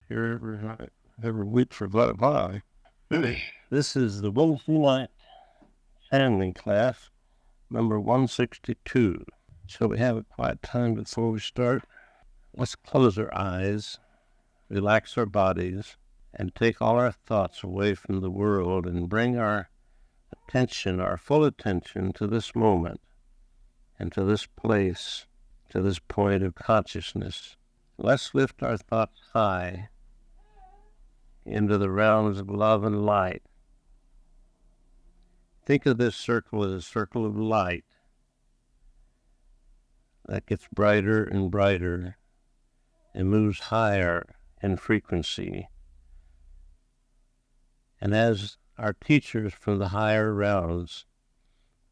here every week for quite a while. This is the Wednesday night channeling class, number 162. So we have a quiet time before we start. Let's close our eyes, relax our bodies, and take all our thoughts away from the world and bring our attention, our full attention, to this moment and to this place, to this point of consciousness. Let's lift our thoughts high into the realms of love and light. Think of this circle as a circle of light that gets brighter and brighter and moves higher in frequency. And as our teachers from the higher realms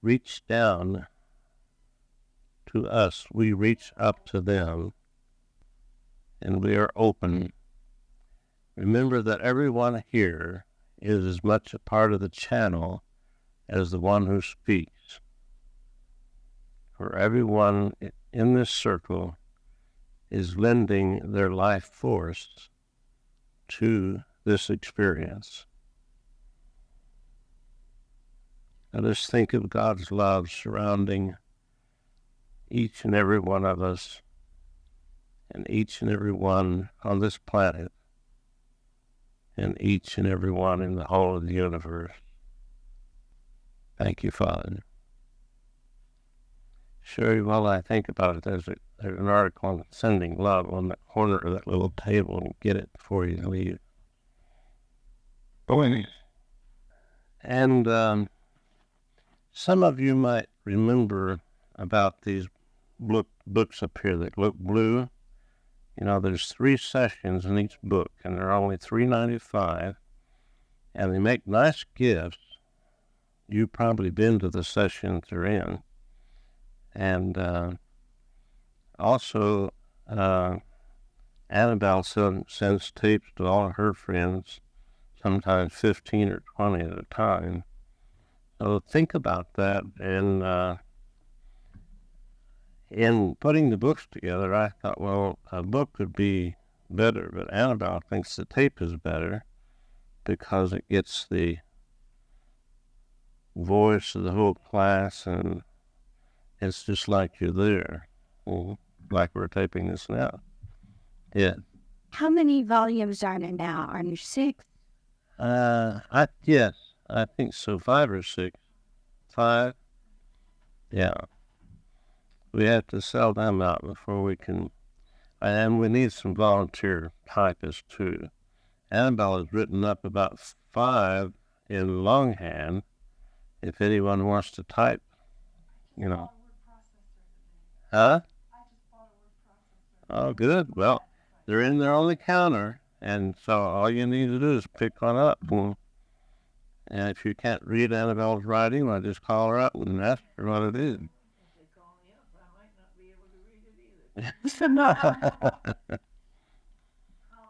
reach down to us, we reach up to them, and we are open. Remember that everyone here is as much a part of the channel as the one who speaks. For everyone in this circle is lending their life force to this experience. Let us think of God's love surrounding each and every one of us and each and every one on this planet and each and every one in the whole of the universe. Thank you, Father. Sure, while I think about it, there's an article on sending love on the corner of that little table, and get it before you leave. And some of you might remember about these books up here that look blue. You know, there's 3 sessions in each book, and they're only $3.95, and they make nice gifts. You've probably been to the sessions they're in. And also, Annabelle sends tapes to all of her friends, sometimes 15 or 20 at a time. So think about that. And in putting the books together, I thought, well, a book would be better, but Annabelle thinks the tape is better because it gets the voice of the whole class, and it's just like you're there, like we're taping this now. Yeah. How many volumes are there now? Are there 6? Yes, I think so. 5 or 6. 5. Yeah. We have to sell them out before we can, and we need some volunteer typists too. Annabelle has written up about 5 in longhand. If anyone wants to type, you know. Huh? Oh, good. Well, they're in there on the counter, and so all you need to do is pick one up. And if you can't read Annabelle's writing, well, just call her up and ask her what it is.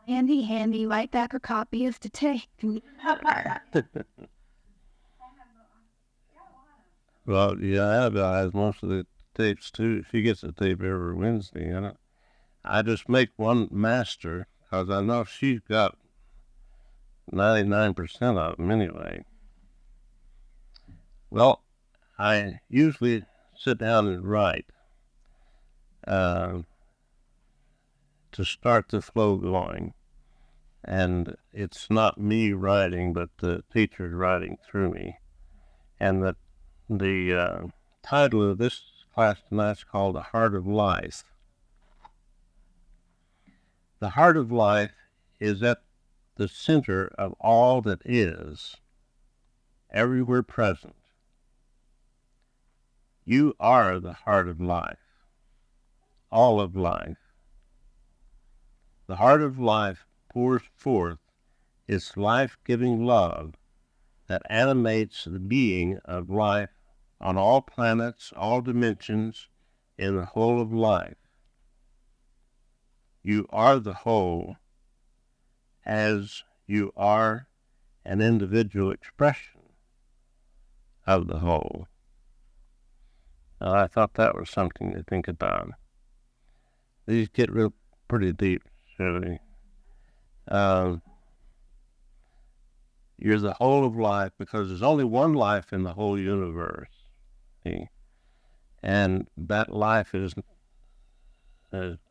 Handy, like that for copy of the tape. Well, yeah, Annabelle has most of the tapes too. She gets a tape every Wednesday. I just make one master because I know she's got 99% of them anyway. Well, I usually sit down and write to start the flow going. And it's not me writing, but the teacher's writing through me. And the title of this class tonight is called The Heart of Life. The heart of life is at the center of all that is, everywhere present. You are the heart of life, all of life. The heart of life pours forth its life-giving love that animates the being of life on all planets, all dimensions, in the whole of life. You are the whole, as you are an individual expression of the whole. Now, I thought that was something to think about. These get pretty deep, really. You're the whole of life, because there's only one life in the whole universe. See? And that life is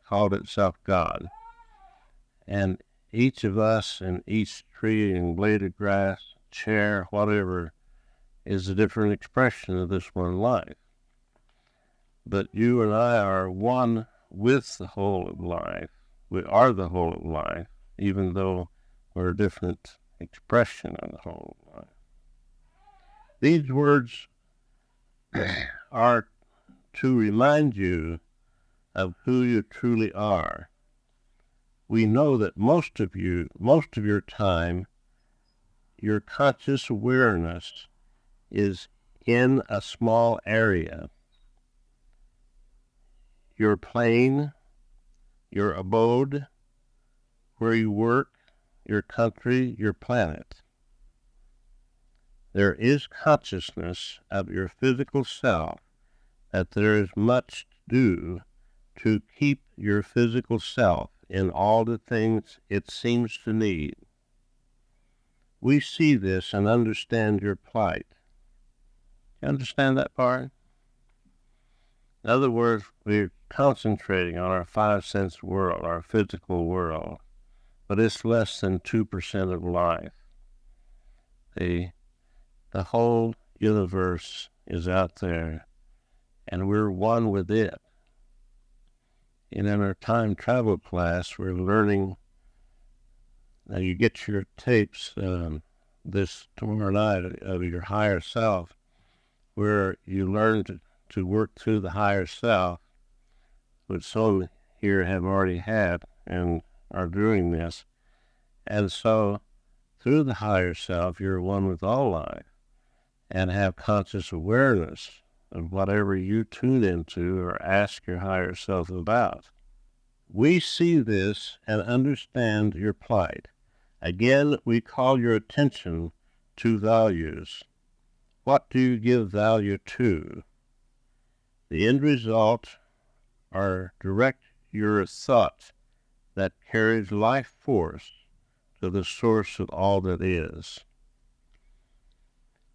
called itself God. And each of us and each tree and blade of grass, chair, whatever, is a different expression of this one life. But you and I are one with the whole of life. We are the whole of life, even though we're a different expression of the whole of life. These words are to remind you of who you truly are. We know that most of your time, your conscious awareness is in a small area. Your plane, your abode, where you work, your country, your planet. There is consciousness of your physical self, that there is much to do to keep your physical self in all the things it seems to need. We see this and understand your plight. You understand that part? In other words, we're concentrating on our five-sense world, our physical world, but it's less than 2% of life. The whole universe is out there, and we're one with it. And in our time travel class, we're learning. Now you get your tapes this tomorrow night of your higher self, where you learn to work through the higher self, which some here have already had and are doing this. And so through the higher self, you're one with all life and have conscious awareness of whatever you tune into or ask your higher self about. We see this and understand your plight. Again, we call your attention to values. What do you give value to? The end result are direct your thought that carries life force to the source of all that is.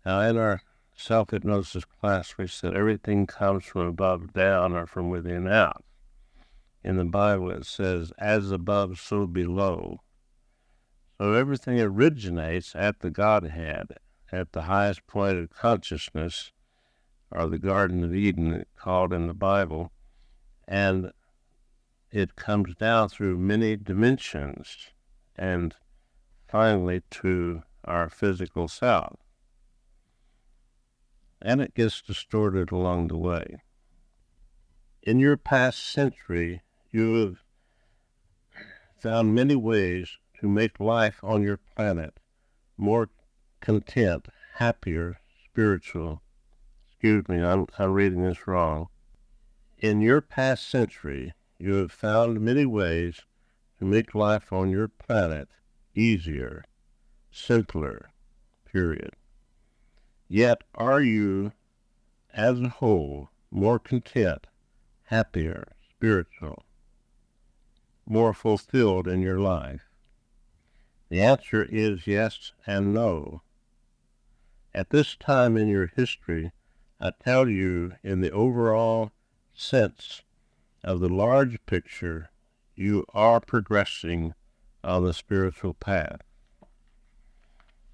Now, in our self-hypnosis class, we said everything comes from above down or from within out. In the Bible, it says, as above, so below. So everything originates at the Godhead, at the highest point of consciousness, or the Garden of Eden, called in the Bible, and it comes down through many dimensions, and finally to our physical self. And it gets distorted along the way. In your past century, you have found many ways to make life on your planet more content, happier, spiritual. Excuse me, I'm reading this wrong. In your past century, you have found many ways to make life on your planet easier, simpler, period. Yet are you, as a whole, more content, happier, spiritual, more fulfilled in your life? The answer is yes and no. At this time in your history, I tell you, in the overall sense of the large picture, you are progressing on the spiritual path.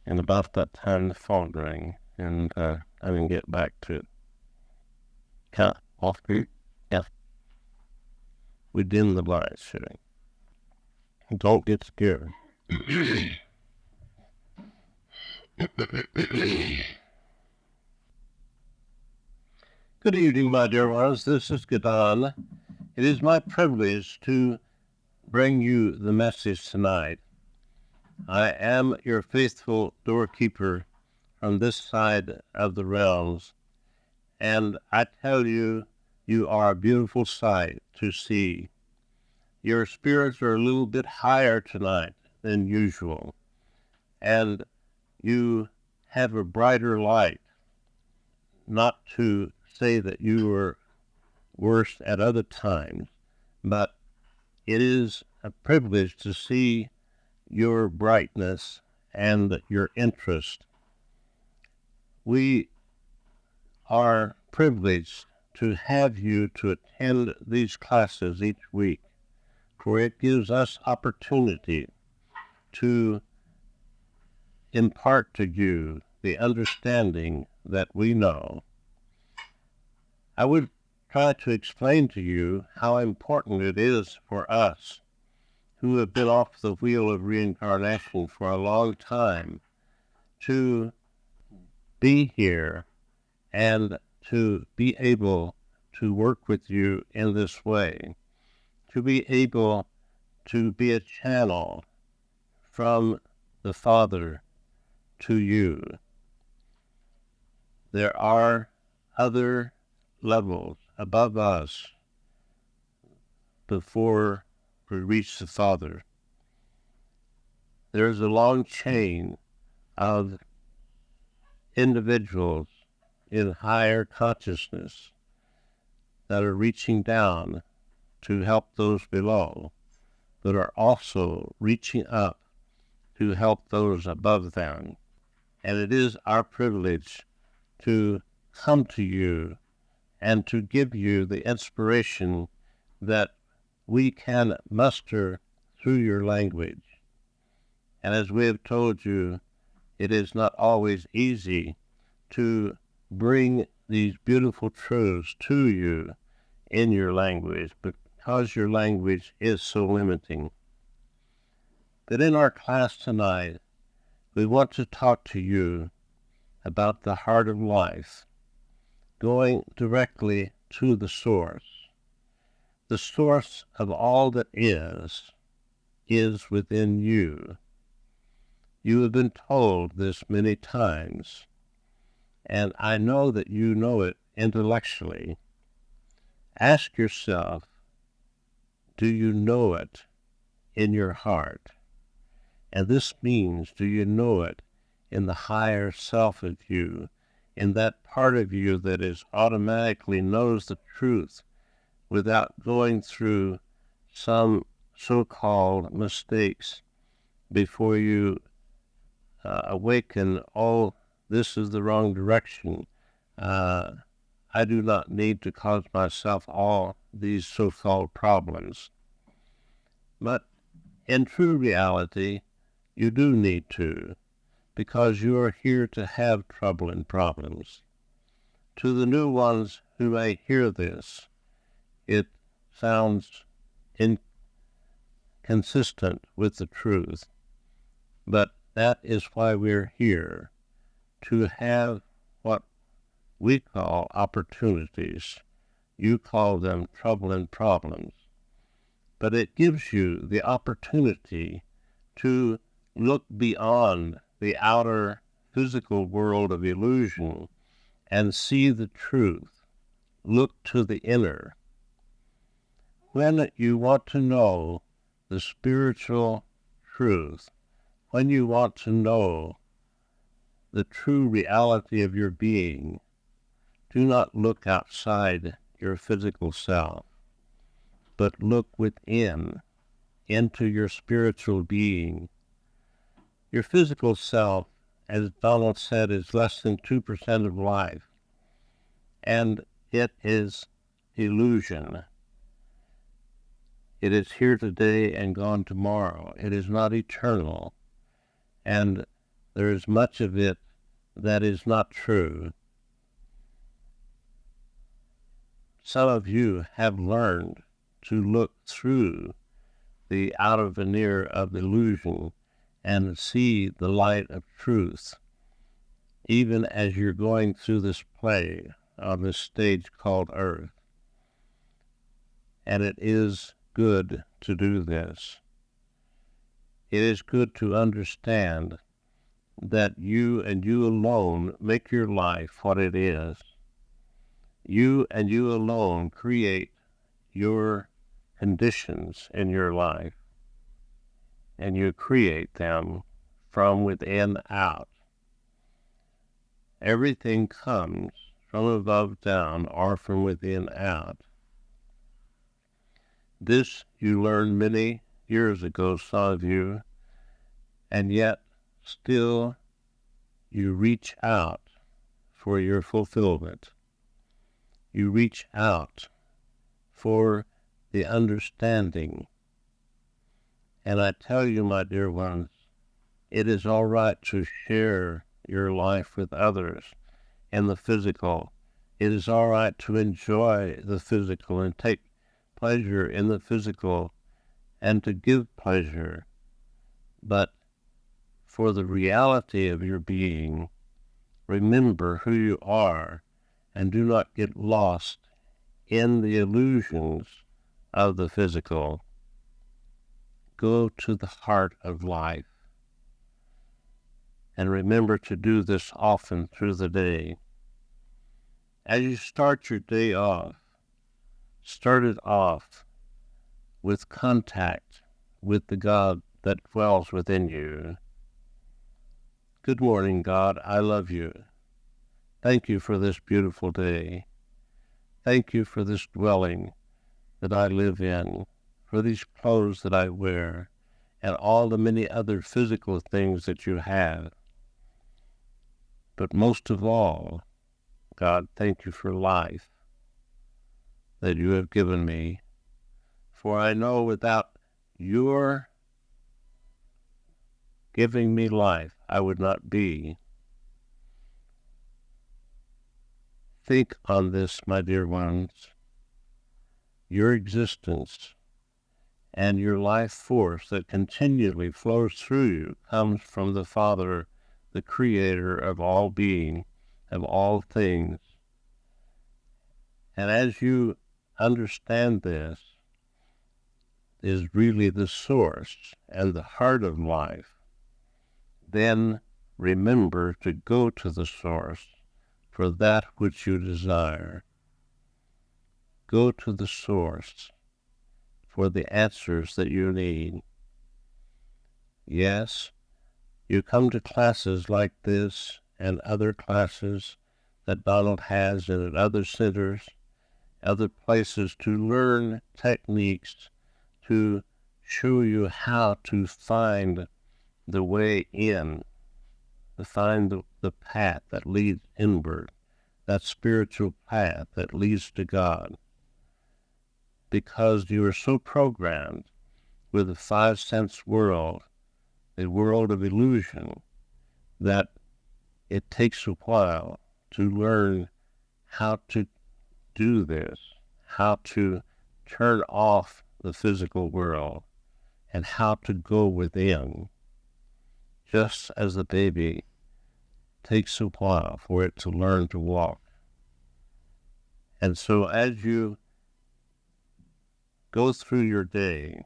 And about that time, the phone rang, and I didn't get back to it. Cut off. Yeah. We dim the lights, shooting. Don't get scared. Good evening, my dear ones. This is Don. It is my privilege to bring you the message tonight. I am your faithful doorkeeper from this side of the realms, and I tell you, you are a beautiful sight to see. Your spirits are a little bit higher tonight than usual, and you have a brighter light. Not to say that you were worse at other times, but it is a privilege to see your brightness and your interest. We are privileged to have you to attend these classes each week, for it gives us opportunity to impart to you the understanding that we know. I would try to explain to you how important it is for us who have been off the wheel of reincarnation for a long time to be here and to be able to work with you in this way, to be able to be a channel from the Father to you. There are other levels above us before we reach the Father. There's a long chain of individuals in higher consciousness that are reaching down to help those below, but are also reaching up to help those above them. And it is our privilege to come to you and to give you the inspiration that we can muster through your language. And as we have told you, it is not always easy to bring these beautiful truths to you in your language because your language is so limiting. But in our class tonight, we want to talk to you about the heart of life, going directly to the source. The source of all that is within you. You have been told this many times, and I know that you know it intellectually. Ask yourself, do you know it in your heart? And this means, do you know it in the higher self of you, in that part of you that is automatically knows the truth without going through some so-called mistakes before you awaken, oh, this is the wrong direction. I do not need to cause myself all these so-called problems. But in true reality, you do need to, because you are here to have trouble and problems. To the new ones who may hear this, it sounds inconsistent with the truth, but that is why we're here, to have what we call opportunities. You call them trouble and problems, but it gives you the opportunity to look beyond the outer physical world of illusion and see the truth. Look to the inner. When you want to know the spiritual truth, when you want to know the true reality of your being, do not look outside your physical self, but look within, into your spiritual being. Your physical self, as Donald said, is less than 2% of life, and it is illusion. It is here today and gone tomorrow. It is not eternal, and there is much of it that is not true. Some of you have learned to look through the outer veneer of illusion and see the light of truth, even as you're going through this play on this stage called Earth. And it is good to do this. It is good to understand that you and you alone make your life what it is. You and you alone create your conditions in your life, and you create them from within out. Everything comes from above down or from within out. This you learned many years ago, some of you, and yet still you reach out for your fulfillment. You reach out for the understanding. And I tell you, my dear ones, it is all right to share your life with others in the physical. It is all right to enjoy the physical and take pleasure in the physical and to give pleasure. But for the reality of your being, remember who you are and do not get lost in the illusions of the physical. Go to the heart of life. And remember to do this often through the day. As you start your day off, start it off with contact with the God that dwells within you. Good morning, God. I love you. Thank you for this beautiful day. Thank you for this dwelling that I live in, for these clothes that I wear, and all the many other physical things that you have. But most of all, God, thank you for life that you have given me. For I know without your giving me life, I would not be. Think on this, my dear ones. Your existence and your life force that continually flows through you comes from the Father, the Creator of all being, of all things. And as you understand this is really the source and the heart of life, then remember to go to the source for that which you desire. Go to the source for the answers that you need. Yes, you come to classes like this and other classes that Donald has and at other centers, other places to learn techniques to show you how to find the way in, to find the path that leads inward, that spiritual path that leads to God. Because you are so programmed with the five-sense world, a world of illusion, that it takes a while to learn how to do this, how to turn off the physical world, and how to go within. Just as the baby takes a while for it to learn to walk. And so as you go through your day,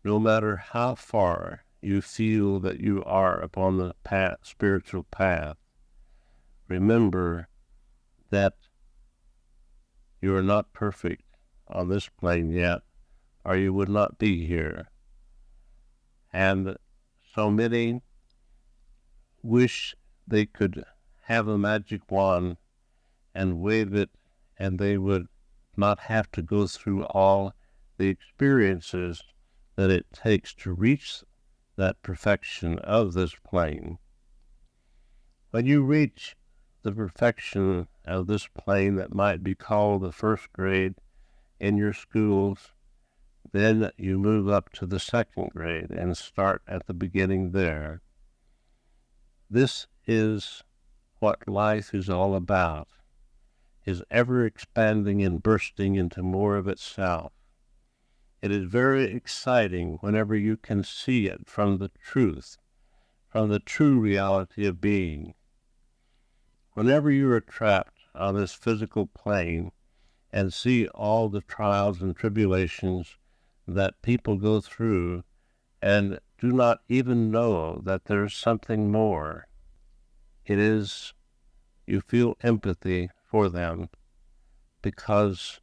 no matter how far you feel that you are upon the path, spiritual path, remember that you are not perfect on this plane yet, or you would not be here. And so many wish they could have a magic wand and wave it, and they would not have to go through all the experiences that it takes to reach that perfection of this plane. When you reach the perfection of this plane that might be called the first grade in your schools, then you move up to the second grade and start at the beginning there. This is what life is all about, is ever expanding and bursting into more of itself. It is very exciting whenever you can see it from the truth, from the true reality of being. Whenever you are trapped on this physical plane and see all the trials and tribulations that people go through and do not even know that there's something more, you feel empathy for them because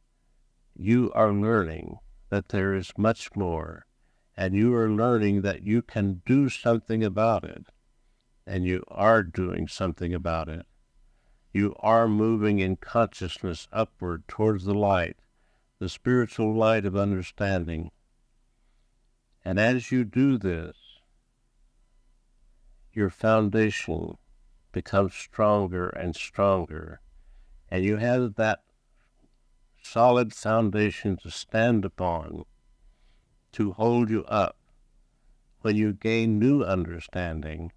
you are learning that there is much more, and you are learning that you can do something about it, and you are doing something about it. You are moving in consciousness upward towards the light, the spiritual light of understanding. And as you do this, your foundation becomes stronger and stronger, and you have that solid foundation to stand upon, to hold you up when you gain new understanding,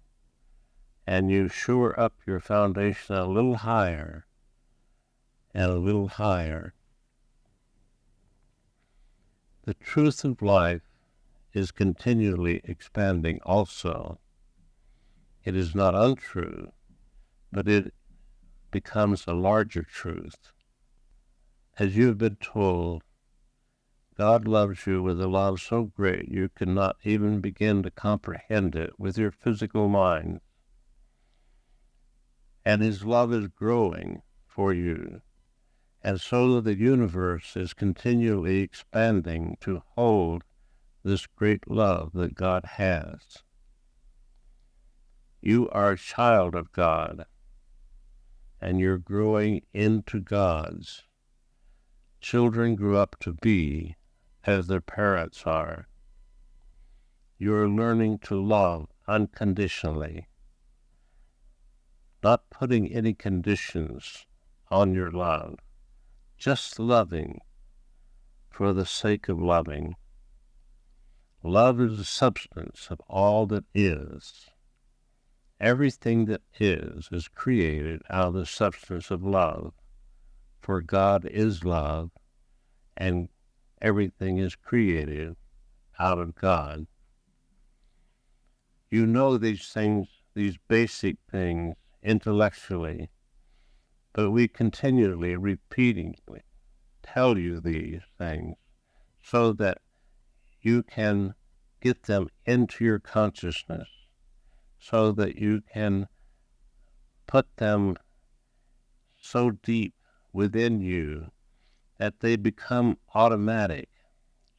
and you shore up your foundation a little higher and a little higher. The truth of life is continually expanding also. It is not untrue, but it becomes a larger truth. As you have been told, God loves you with a love so great you cannot even begin to comprehend it with your physical mind. And his love is growing for you, and so the universe is continually expanding to hold this great love that God has. You are a child of God, and you're growing into God's. Children grew up to be as their parents are. You're learning to love unconditionally, not putting any conditions on your love, just loving for the sake of loving. Love is the substance of all that is. Everything that is created out of the substance of love, for God is love, and everything is created out of God. You know these things, these basic things, intellectually, but we continually, repeatedly tell you these things so that you can get them into your consciousness, so that you can put them so deep within you that they become automatic,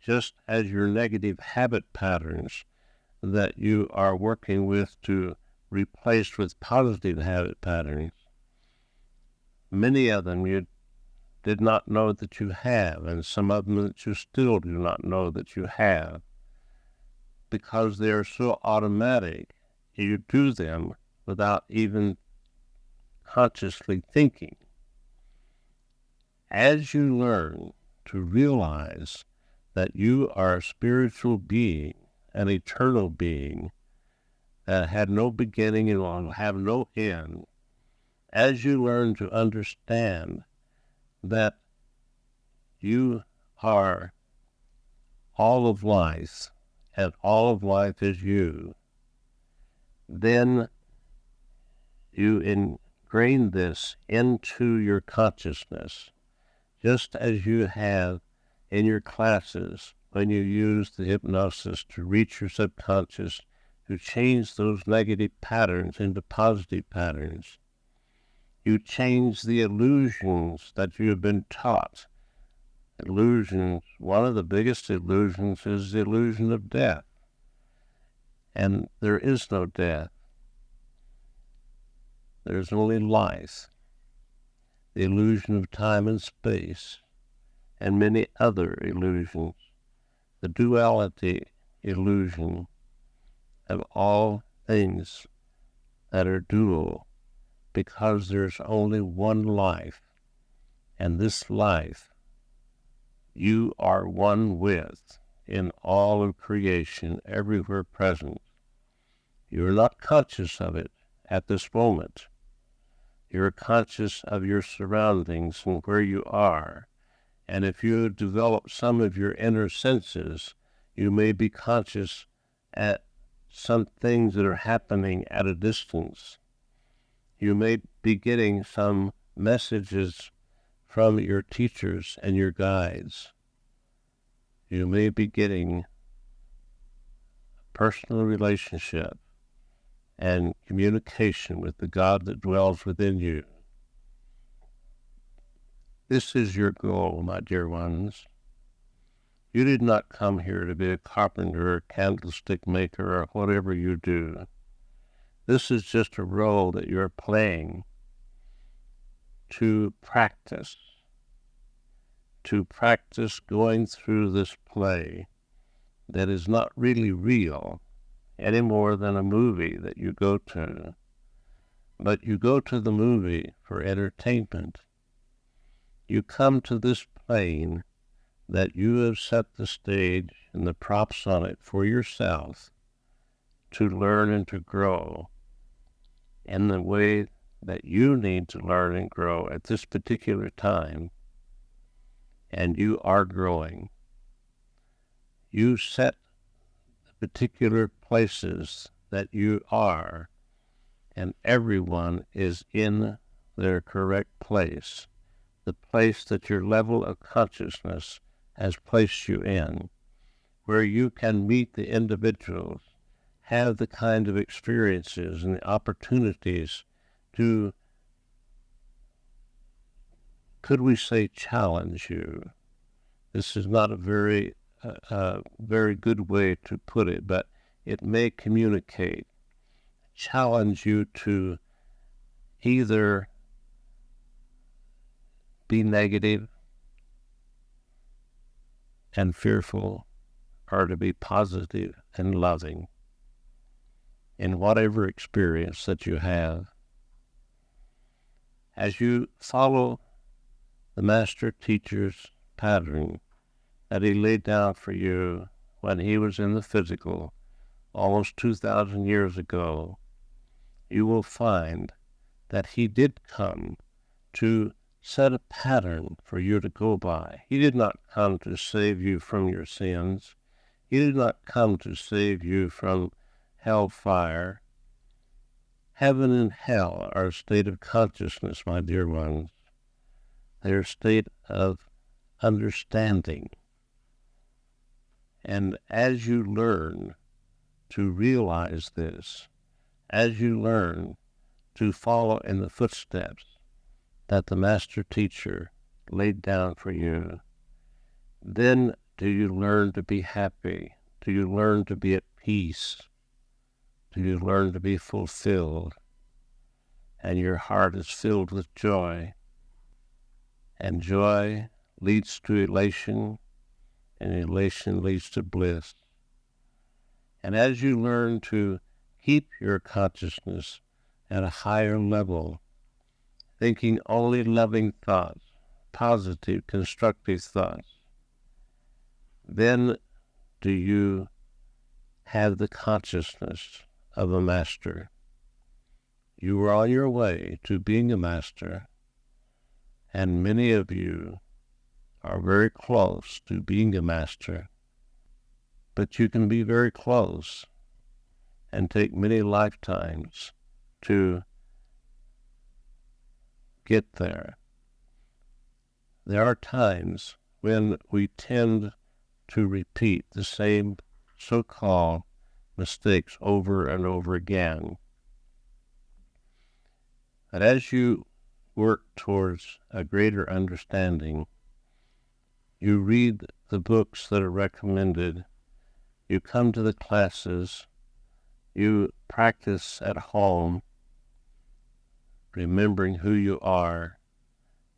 just as your negative habit patterns that you are working with to replace with positive habit patterns. Many of them you did not know that you have, and some of them that you still do not know that you have, because they are so automatic, you do them without even consciously thinking. As you learn to realize that you are a spiritual being, an eternal being, that had no beginning and will have no end, as you learn to understand that you are all of life, and all of life is you, then you ingrain this into your consciousness, just as you have in your classes when you use the hypnosis to reach your subconscious, to change those negative patterns into positive patterns. You change the illusions that you have been taught. Illusions, one of the biggest illusions is the illusion of death. And there is no death. There's only life. The illusion of time and space, and many other illusions. The duality illusion of all things that are dual, because there's only one life, and this life you are one with in all of creation, everywhere present. You are not conscious of it at this moment. You're conscious of your surroundings and where you are. And if you develop some of your inner senses, you may be conscious at some things that are happening at a distance. You may be getting some messages from your teachers and your guides. You may be getting a personal relationship and communication with the God that dwells within you. This is your goal, my dear ones. You did not come here to be a carpenter or candlestick maker or whatever you do. This is just a role that you're playing to practice going through this play that is not really real. any more than a movie that you go to. But you go to the movie for entertainment. You come to this plane that you have set the stage and the props on it for yourself to learn and to grow in the way that you need to learn and grow at this particular time. And you are growing. You set the particular places that you are, and everyone is in their correct place, the place that your level of consciousness has placed you in, where you can meet the individuals, have the kind of experiences and the opportunities to, could we say, challenge you. This is not a very good way to put it, but it may communicate, challenge you to either be negative and fearful, or to be positive and loving in whatever experience that you have. As you follow the master teacher's pattern that he laid down for you when he was in the physical almost 2,000 years ago, you will find that he did come to set a pattern for you to go by. He did not come to save you from your sins. He did not come to save you from hellfire. Heaven and hell are a state of consciousness, my dear ones. They're a state of understanding. And as you learn to realize this, as you learn to follow in the footsteps that the master teacher laid down for you, then do you learn to be happy? Do you learn to be at peace? Do you learn to be fulfilled? And your heart is filled with joy. And joy leads to elation, and elation leads to bliss. And as you learn to keep your consciousness at a higher level, thinking only loving thoughts, positive, constructive thoughts, then do you have the consciousness of a master. You are on your way to being a master, and many of you are very close to being a master, but you can be very close and take many lifetimes to get there. There are times when we tend to repeat the same so-called mistakes over and over again. But as you work towards a greater understanding, you read the books that are recommended, you come to the classes, you practice at home, remembering who you are,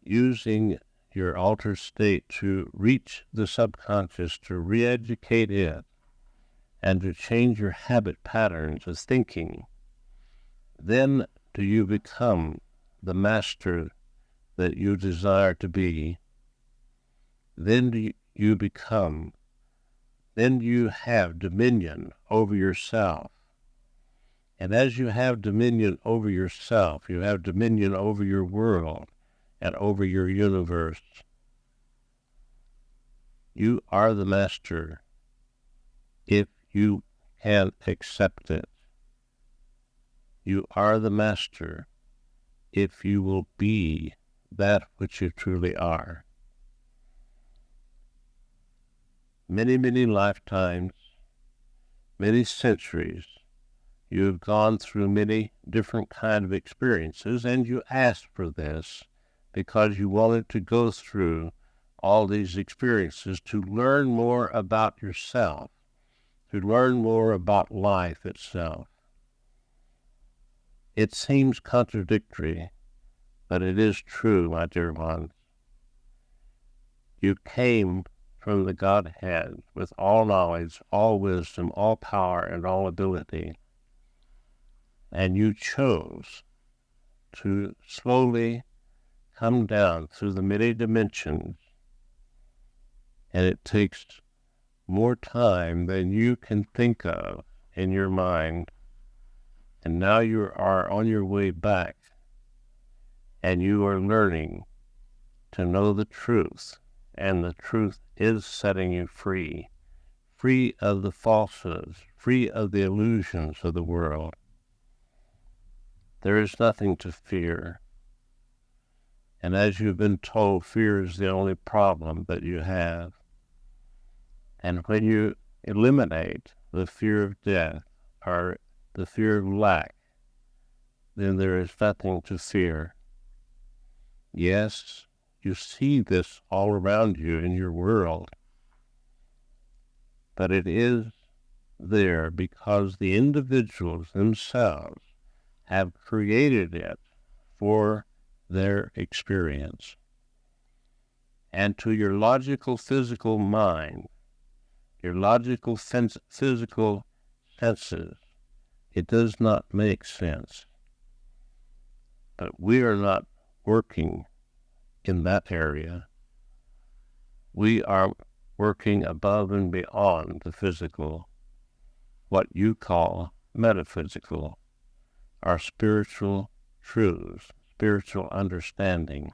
using your altered state to reach the subconscious, to re-educate it, and to change your habit patterns of thinking. Then do you become the master that you desire to be. Then do you become, then you have dominion over yourself. And as you have dominion over yourself, you have dominion over your world and over your universe. You are the master if you can accept it. You are the master if you will be that which you truly are. Many, many lifetimes, many centuries, you have gone through many different kinds of experiences, and you asked for this because you wanted to go through all these experiences to learn more about yourself, to learn more about life itself. It seems contradictory, but it is true, my dear ones. You came from the Godhead with all knowledge, all wisdom, all power, and all ability. And you chose to slowly come down through the many dimensions, and it takes more time than you can think of in your mind. And now you are on your way back, and you are learning to know the truth, and the truth is setting you free, free of the falsehoods, free of the illusions of the world. There is nothing to fear. And as you've been told, fear is the only problem that you have. And when you eliminate the fear of death or the fear of lack, then there is nothing to fear. Yes, you see this all around you in your world, but it is there because the individuals themselves have created it for their experience. And to your logical physical mind, your logical physical senses, it does not make sense. But we are not working in that area. We are working above and beyond the physical, what you call metaphysical, our spiritual truths, spiritual understanding.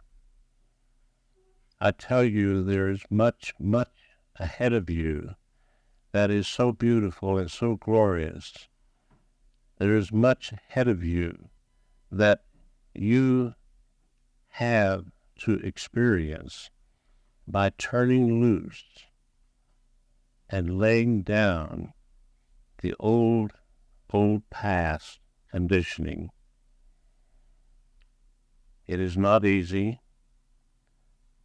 I tell you, there is much, much ahead of you that is so beautiful and so glorious. There is much ahead of you that you have to experience by turning loose and laying down the old past conditioning. It is not easy,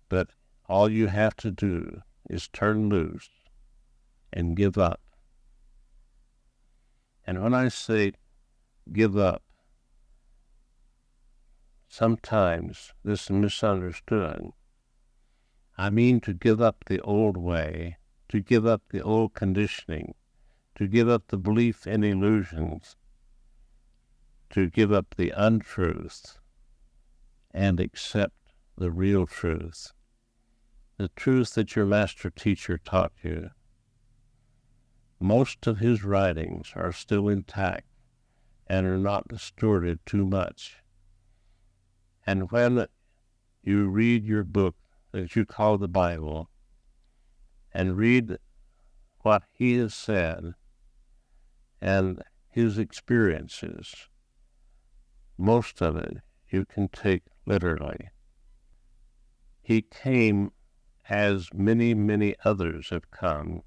but all you have to do is turn loose and give up. And when I say give up, sometimes this is misunderstood. I mean to give up the old way, to give up the old conditioning, to give up the belief in illusions, to give up the untruth and accept the real truth, the truth that your master teacher taught you. Most of his writings are still intact and are not distorted too much. And when you read your book that you call the Bible and read what he has said and his experiences, most of it you can take literally. He came as many, many others have come.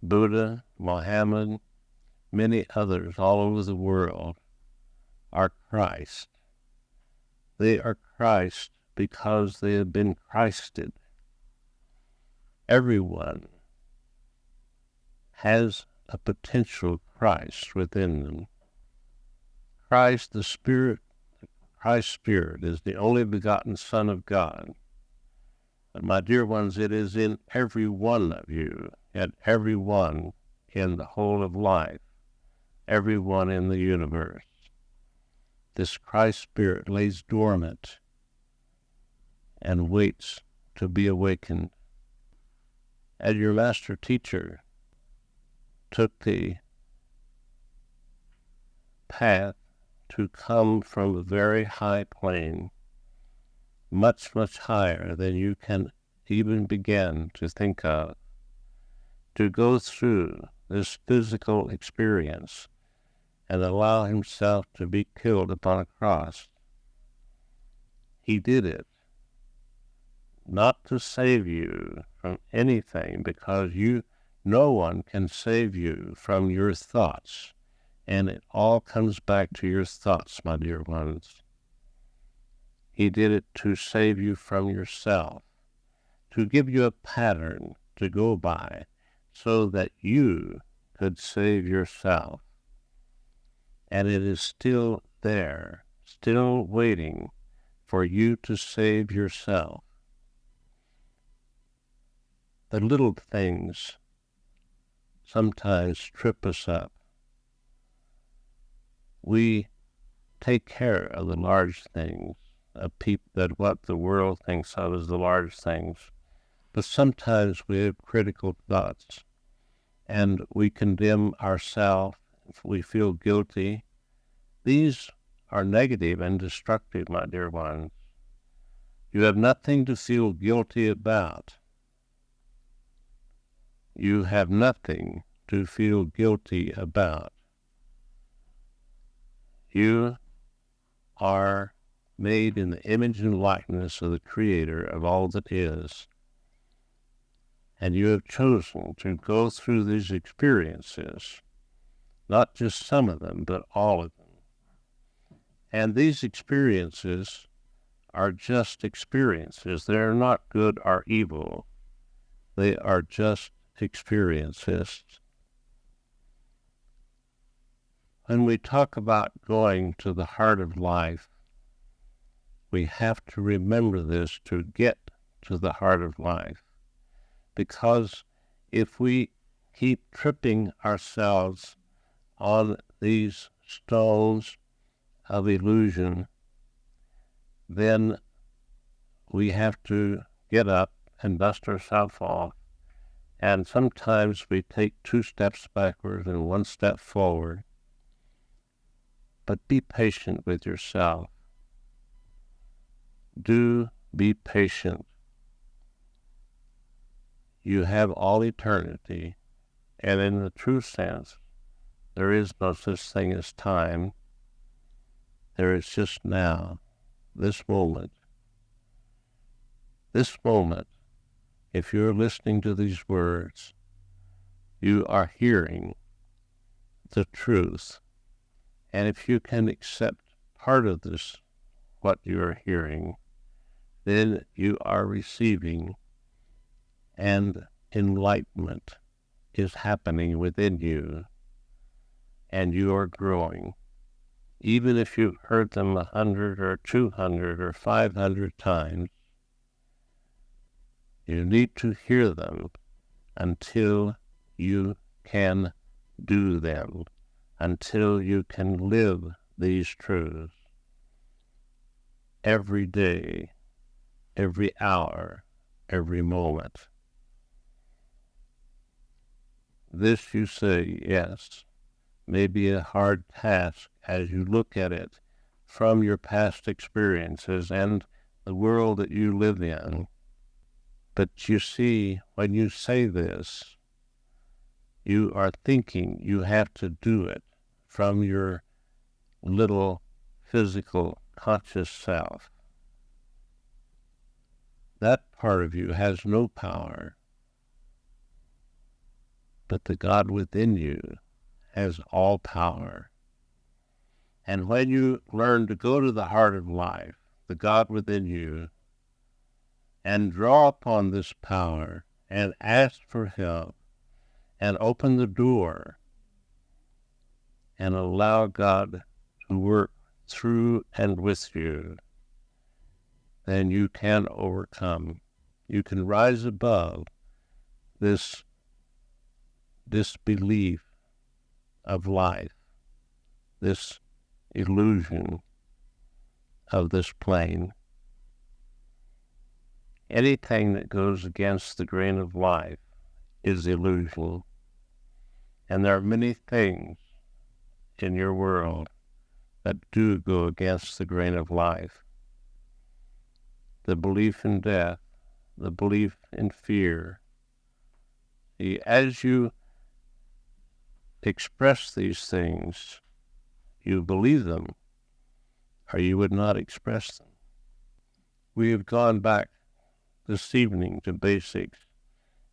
Buddha, Muhammad, many others all over the world are Christ. They are Christ because they have been Christed. Everyone has a potential Christ within them. Christ, the Spirit, Christ's Spirit is the only begotten Son of God. But my dear ones, it is in every one of you, and every one in the whole of life, every one in the universe. This Christ Spirit lays dormant and waits to be awakened. And your master teacher took the path to come from a very high plane, much, much higher than you can even begin to think of, to go through this physical experience and allow himself to be killed upon a cross. He did it not to save you from anything, because no one can save you from your thoughts. And it all comes back to your thoughts, my dear ones. He did it to save you from yourself, to give you a pattern to go by so that you could save yourself. And it is still there, still waiting for you to save yourself. the little things sometimes trip us up. We take care of the large things, that what the world thinks of as the large things. But sometimes we have critical thoughts, and we condemn ourselves. We feel guilty. These are negative and destructive, my dear ones. You have nothing to feel guilty about. You have nothing to feel guilty about. You are made in the image and likeness of the Creator of all that is. And you have chosen to go through these experiences, not just some of them, but all of them. And these experiences are just experiences. They're not good or evil. They are just experiences. When we talk about going to the heart of life, we have to remember this to get to the heart of life. Because if we keep tripping ourselves on these stones of illusion, then we have to get up and dust ourselves off. And sometimes we take 2 steps backwards and 1 step forward. But be patient with yourself. Do be patient. You have all eternity, and in the true sense, there is no such thing as time. There is just now, this moment. This moment, if you're listening to these words, you are hearing the truth. And if you can accept part of this, what you are hearing, then you are receiving, and enlightenment is happening within you, and you are growing. Even if you've heard them 100 or 200 or 500 times, you need to hear them until you can do them, until you can live these truths every day, every hour, every moment. This, you say, yes, may be a hard task as you look at it from your past experiences and the world that you live in. But you see, when you say this, you are thinking you have to do it from your little physical conscious self. That part of you has no power, but the God within you has all power. And when you learn to go to the heart of life, the God within you, and draw upon this power and ask for help and open the door and allow God to work through and with you, then you can overcome. You can rise above this disbelief of life, this illusion of this plane. Anything that goes against the grain of life is illusion. And there are many things in your world that do go against the grain of life. The belief in death, the belief in fear. As you express these things, you believe them, or you would not express them. We have gone back this evening to basics,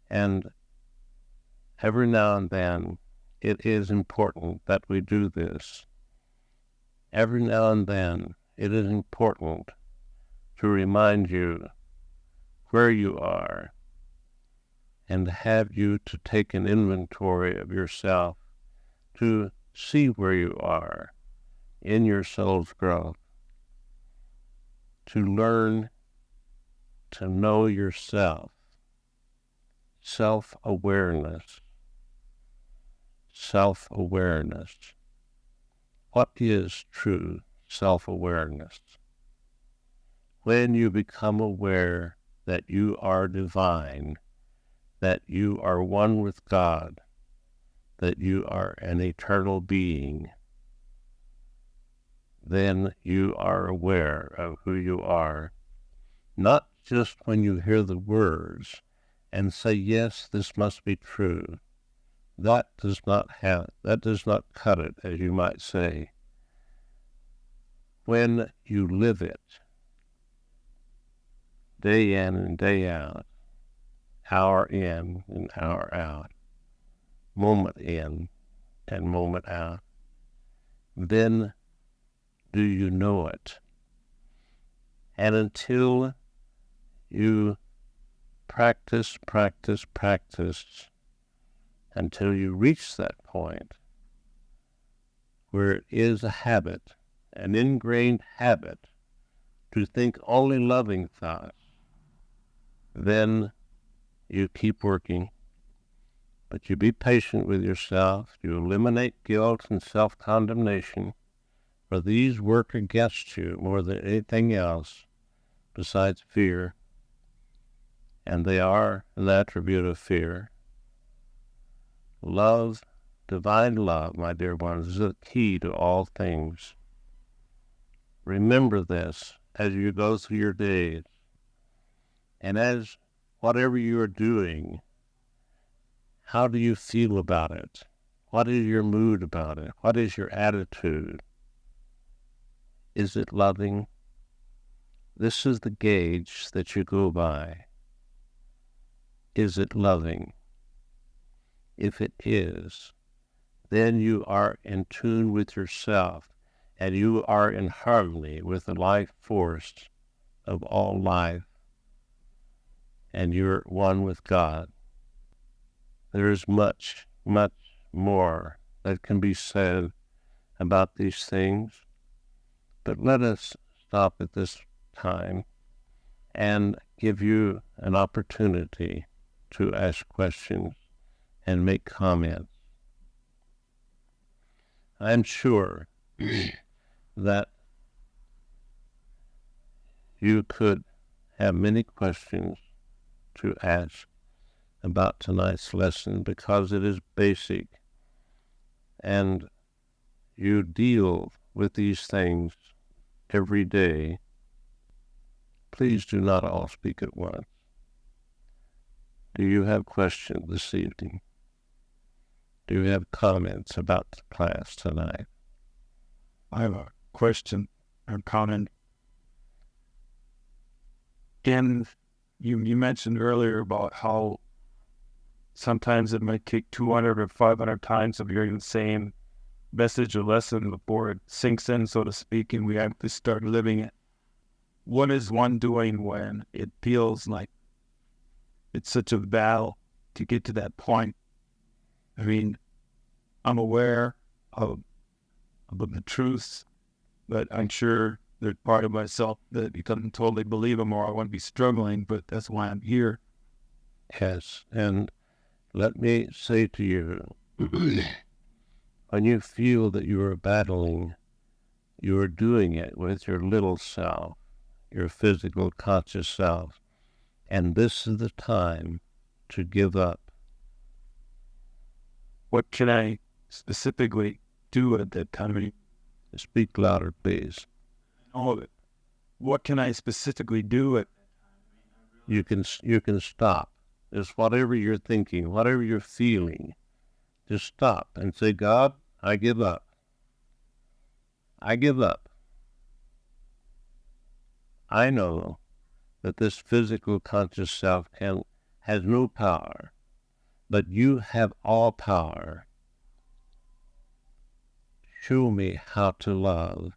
and every now and then it is important that we do this. Every now and then it is important to remind you where you are and have you to take an inventory of yourself to see where you are in your soul's growth, to learn to know yourself self-awareness. Self-awareness. What is true self-awareness? When you become aware that you are divine, that you are one with God, that you are an eternal being, then you are aware of who you are, not just when you hear the words and say, yes, this must be true. That does not cut it, as you might say. When you live it, day in and day out, hour in and hour out, moment in and moment out, then do you know it? And until you practice, until you reach that point where it is a habit, an ingrained habit, to think only loving thoughts, then you keep working. But you be patient with yourself. You eliminate guilt and self-condemnation, for these work against you more than anything else besides fear, and they are an attribute of fear. Love, divine love, my dear ones, is the key to all things. Remember this as you go through your days, and as whatever you are doing, how do you feel about it? What is your mood about it? What is your attitude? Is it loving? This is the gauge that you go by. Is it loving? If it is, then you are in tune with yourself, and you are in harmony with the life force of all life, and you're one with God. There is much, much more that can be said about these things, but let us stop at this time and give you an opportunity to ask questions and make comments. I'm sure that you could have many questions to ask about tonight's lesson, because it is basic and you deal with these things every day. Please do not all speak at once. Do you have questions this evening? Do you have comments about the class tonight? I have a question or comment. And you mentioned earlier about how sometimes it might take 200 or 500 times of hearing the same message or lesson before it sinks in, so to speak, and we have to start living it. What is one doing when it feels like it's such a battle to get to that point? I mean, I'm aware of the truths, but I'm sure there's part of myself that doesn't totally believe them, or I wouldn't be struggling, but that's why I'm here. Yes, and let me say to you, when you feel that you are battling, you are doing it with your little self, your physical conscious self, and this is the time to give up. What can I specifically do at that time? Speak louder, please. All of it. What can I specifically do at You can stop. Just whatever you're thinking, whatever you're feeling, just stop and say, God, I give up. I give up. I know that this physical conscious self has no power, but you have all power. Show me how to love.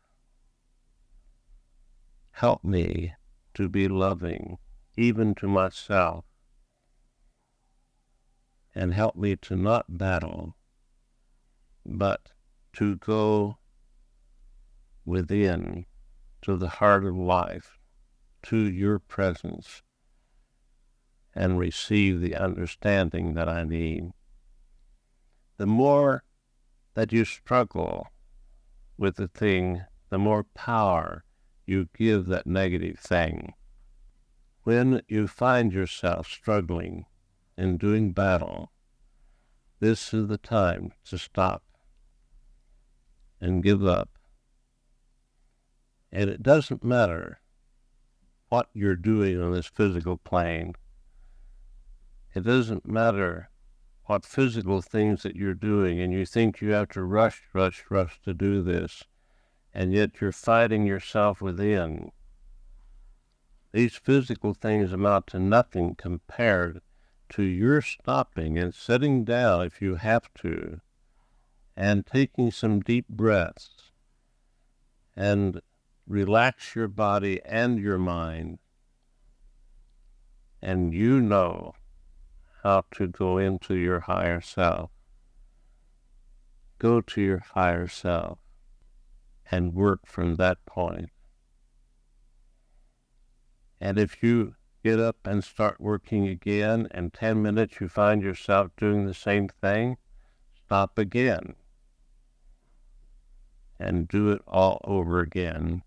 Help me to be loving, even to myself. And help me to not battle, but to go within, to the heart of life, to your presence, and receive the understanding that I need. The more that you struggle with the thing, the more power you give that negative thing. When you find yourself struggling and doing battle, this is the time to stop and give up. And it doesn't matter what you're doing on this physical plane. It doesn't matter what physical things that you're doing, and you think you have to rush to do this, and yet you're fighting yourself within. These physical things amount to nothing compared to your stopping and sitting down if you have to, and taking some deep breaths, and relax your body and your mind, and you know how to go into your higher self. Go to your higher self and work from that point. And if you get up and start working again, and 10 minutes you find yourself doing the same thing, stop again and do it all over again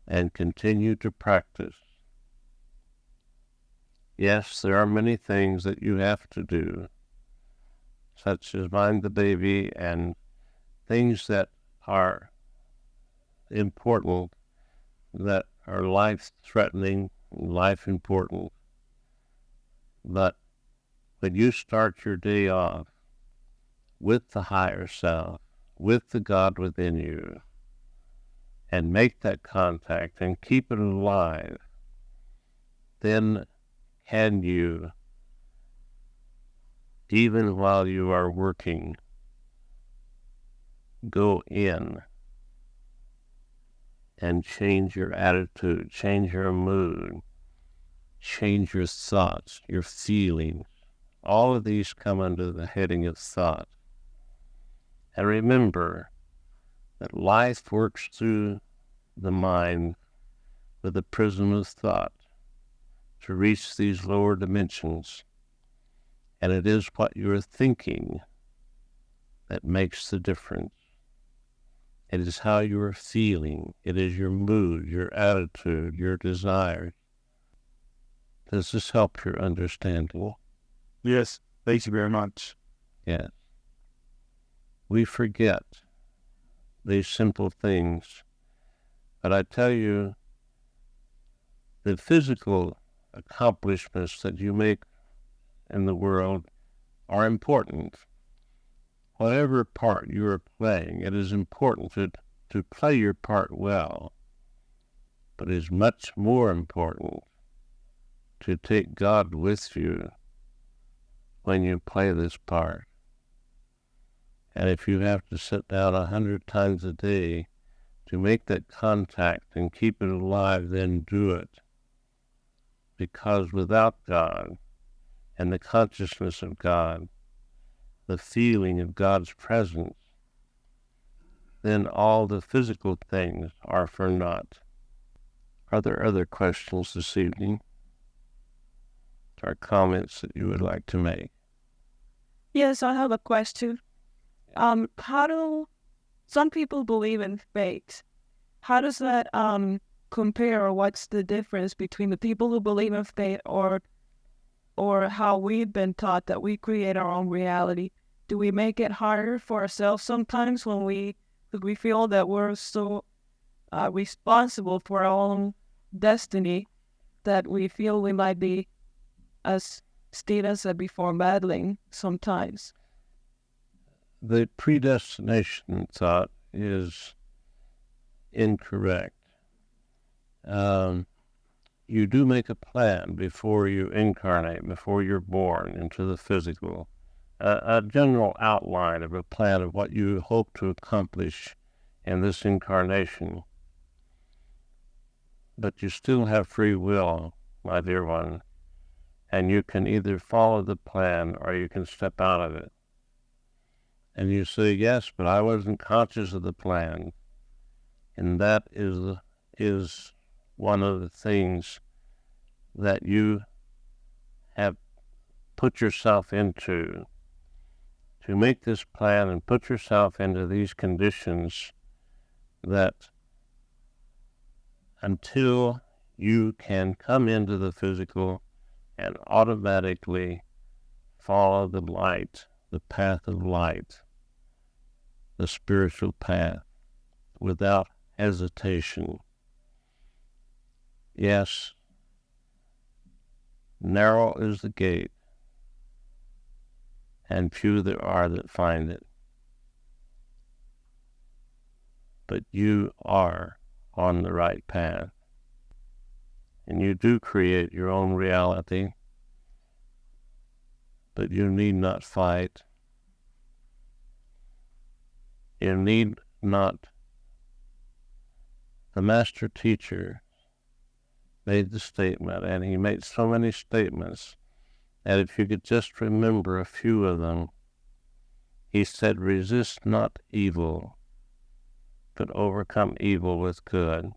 and continue to practice. Yes, there are many things that you have to do, such as mind the baby and things that are important, that are life-threatening, life-important. But when you start your day off with the higher self, with the God within you, and make that contact and keep it alive, then can you, even while you are working, go in and change your attitude, change your mood, change your thoughts, your feelings. All of these come under the heading of thought. And remember that life works through the mind with the prism of thought to reach these lower dimensions. And it is what you're thinking that makes the difference. It is how you are feeling. It is your mood, your attitude, your desires. Does this help your understanding? Yes, thank you very much. Yes. We forget these simple things, but I tell you, the physical accomplishments that you make in the world are important. Whatever part you are playing, it is important to play your part well, but it is much more important to take God with you when you play this part. And if you have to sit down 100 times a day to make that contact and keep it alive, then do it. Because without God and the consciousness of God, the feeling of God's presence, then all the physical things are for naught. Are there other questions this evening or comments that you would like to make? Yes, I have a question. How do some people believe in fate? How does that compare, or what's the difference between the people who believe in fate or how we've been taught that we create our own reality? Do we make it harder for ourselves sometimes when we feel that we're so responsible for our own destiny that we feel we might be, as Stephen said before, battling sometimes? The predestination thought is incorrect. You do make a plan before you incarnate, before you're born into the physical. A general outline of a plan of what you hope to accomplish in this incarnation. But you still have free will, my dear one, and you can either follow the plan or you can step out of it. And you say, yes, but I wasn't conscious of the plan. And that is one of the things that you have put yourself into, to make this plan and put yourself into these conditions, that until you can come into the physical and automatically follow the light, the path of light, the spiritual path, without hesitation. Yes, narrow is the gate, and few there are that find it. But you are on the right path, and you do create your own reality, but you need not fight. You need not. The master teacher made the statement, and he made so many statements, that if you could just remember a few of them, he said, resist not evil, but overcome evil with good.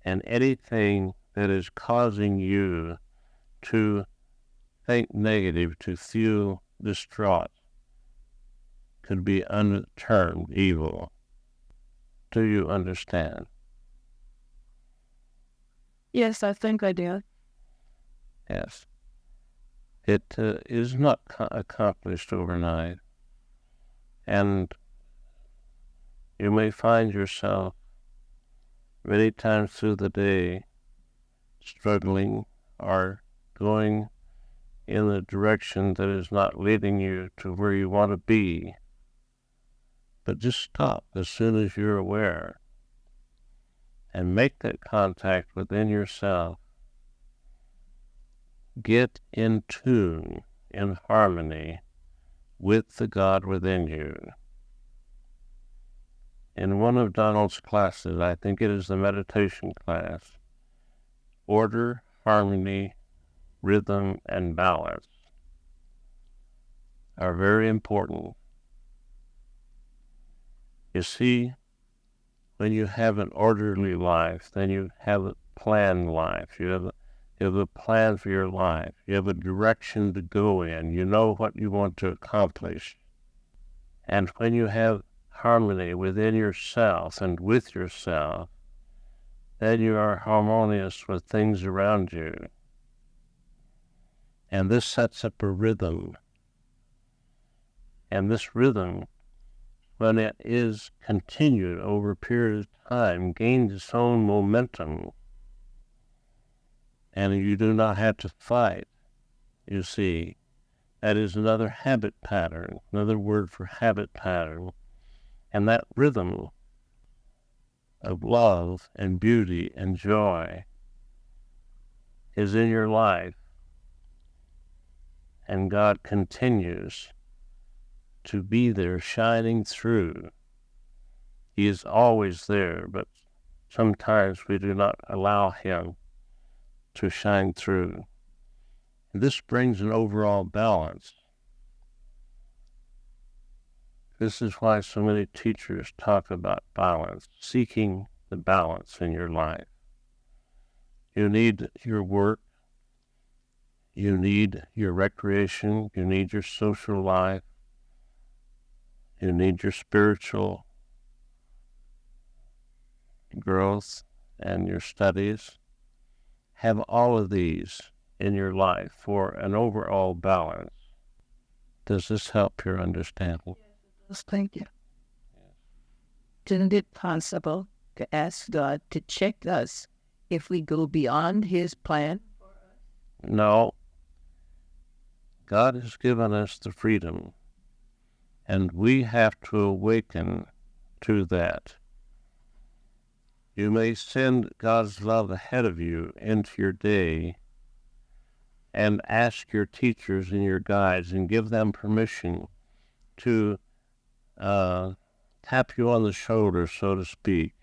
And anything that is causing you to think negative, to feel distraught, could be termed evil. Do you understand? Yes, I think I do. Yes. It is not accomplished overnight. And you may find yourself many times through the day struggling or going in a direction that is not leading you to where you want to be. But just stop as soon as you're aware and make that contact within yourself. Get in tune, in harmony with the God within you. In one of Donald's classes, I think it is the meditation class, order, harmony, rhythm, and balance are very important. You see, when you have an orderly life, then you have a planned life. You have a plan for your life. You have a direction to go in. You know what you want to accomplish. And when you have harmony within yourself and with yourself, then you are harmonious with things around you. And this sets up a rhythm. And this rhythm, when it is continued over a period of time, gains its own momentum. And you do not have to fight, you see. That is another habit pattern, another word for habit pattern. And that rhythm of love and beauty and joy is in your life. And God continues to be there, shining through. He is always there, but sometimes we do not allow him to shine through. And this brings an overall balance. This is why so many teachers talk about balance, seeking the balance in your life. You need your work, you need your recreation, you need your social life, you need your spiritual growth and your studies. Have all of these in your life for an overall balance. Does this help your understanding? Yes, thank you. Isn't it possible to ask God to check us if we go beyond his plan? No. God has given us the freedom, and we have to awaken to that. You may send God's love ahead of you into your day and ask your teachers and your guides and give them permission to tap you on the shoulder, so to speak.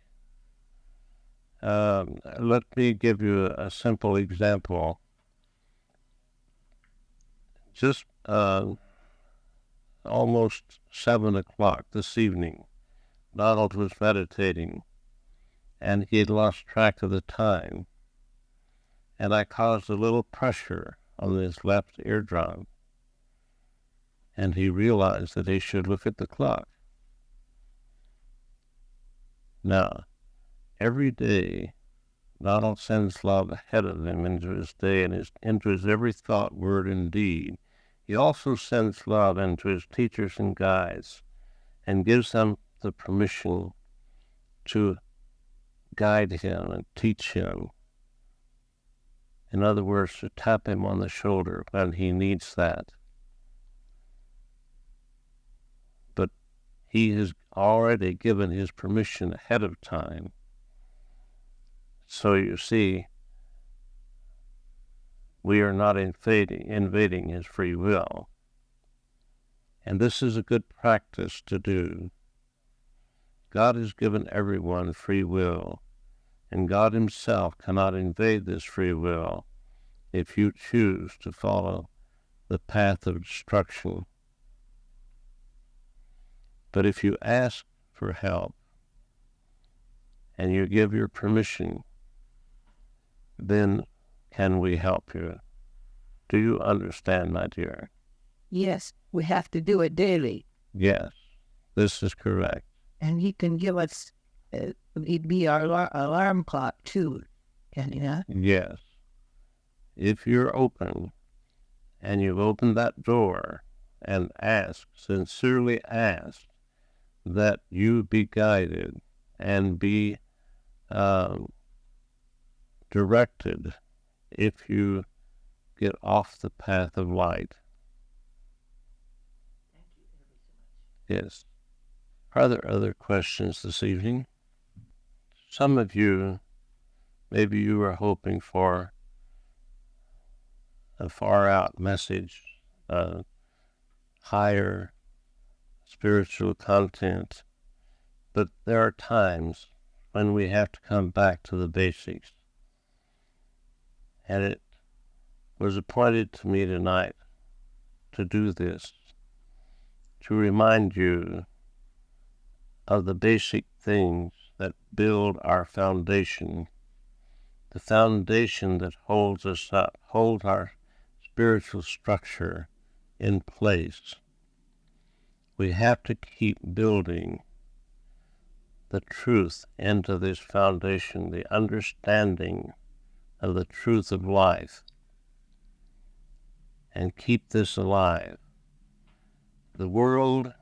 Let me give you a simple example. Just almost 7 o'clock this evening, Donald was meditating, and he had lost track of the time. and I caused a little pressure on his left eardrum, and he realized that he should look at the clock. Now, every day, Donald sends love ahead of him into his day and into his every thought, word, and deed. He also sends love into his teachers and guides and gives them the permission to guide him and teach him. In other words, to tap him on the shoulder when he needs that. But he has already given his permission ahead of time. So you see, we are not invading his free will. And this is a good practice to do. God has given everyone free will, and God himself cannot invade this free will if you choose to follow the path of destruction. But if you ask for help and you give your permission, then can we help you? Do you understand, my dear? Yes, we have to do it daily. Yes, this is correct. And he can give us, it'd be our alarm clock too. Can you not? Yes. If you're open and you've opened that door and sincerely ask that you be guided and be directed if you get off the path of light. Yes. Are there other questions this evening? Some of you, maybe you are hoping for a far-out message, higher spiritual content, but there are times when we have to come back to the basics. And it was appointed to me tonight to do this, to remind you of the basic things that build our foundation, the foundation that holds us up, holds our spiritual structure in place. We have to keep building the truth into this foundation, the understanding of the truth of life, and keep this alive. The world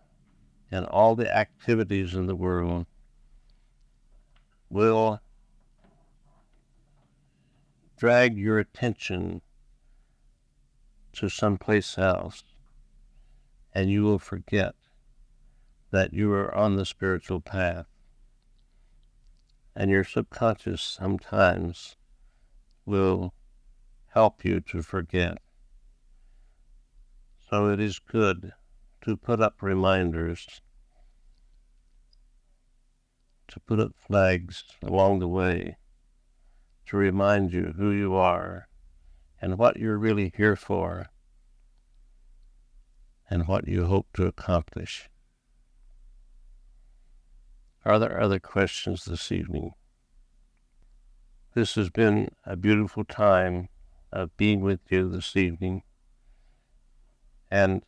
and all the activities in the world will drag your attention to someplace else, and you will forget that you are on the spiritual path. And your subconscious sometimes will help you to forget. So it is good to put up reminders, to put up flags along the way, to remind you who you are and what you're really here for and what you hope to accomplish. Are there other questions this evening? This has been a beautiful time of being with you this evening, and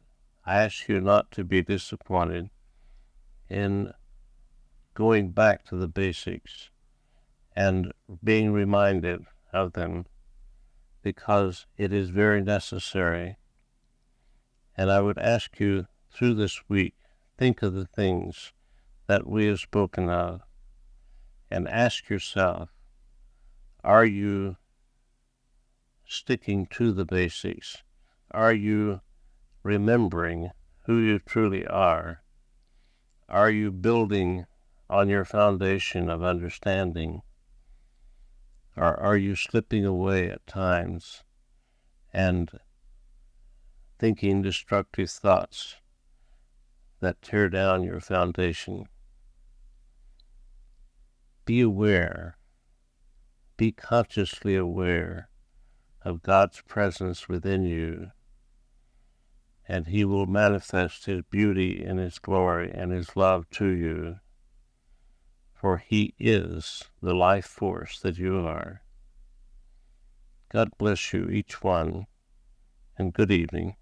I ask you not to be disappointed in going back to the basics and being reminded of them, because it is very necessary. And I would ask you through this week, think of the things that we have spoken of and ask yourself, are you sticking to the basics? Are you remembering who you truly are? Are you building on your foundation of understanding? Or are you slipping away at times and thinking destructive thoughts that tear down your foundation? Be aware, be consciously aware of God's presence within you, and He will manifest His beauty and His glory and His love to you, for He is the life force that you are. God bless you, each one, and good evening.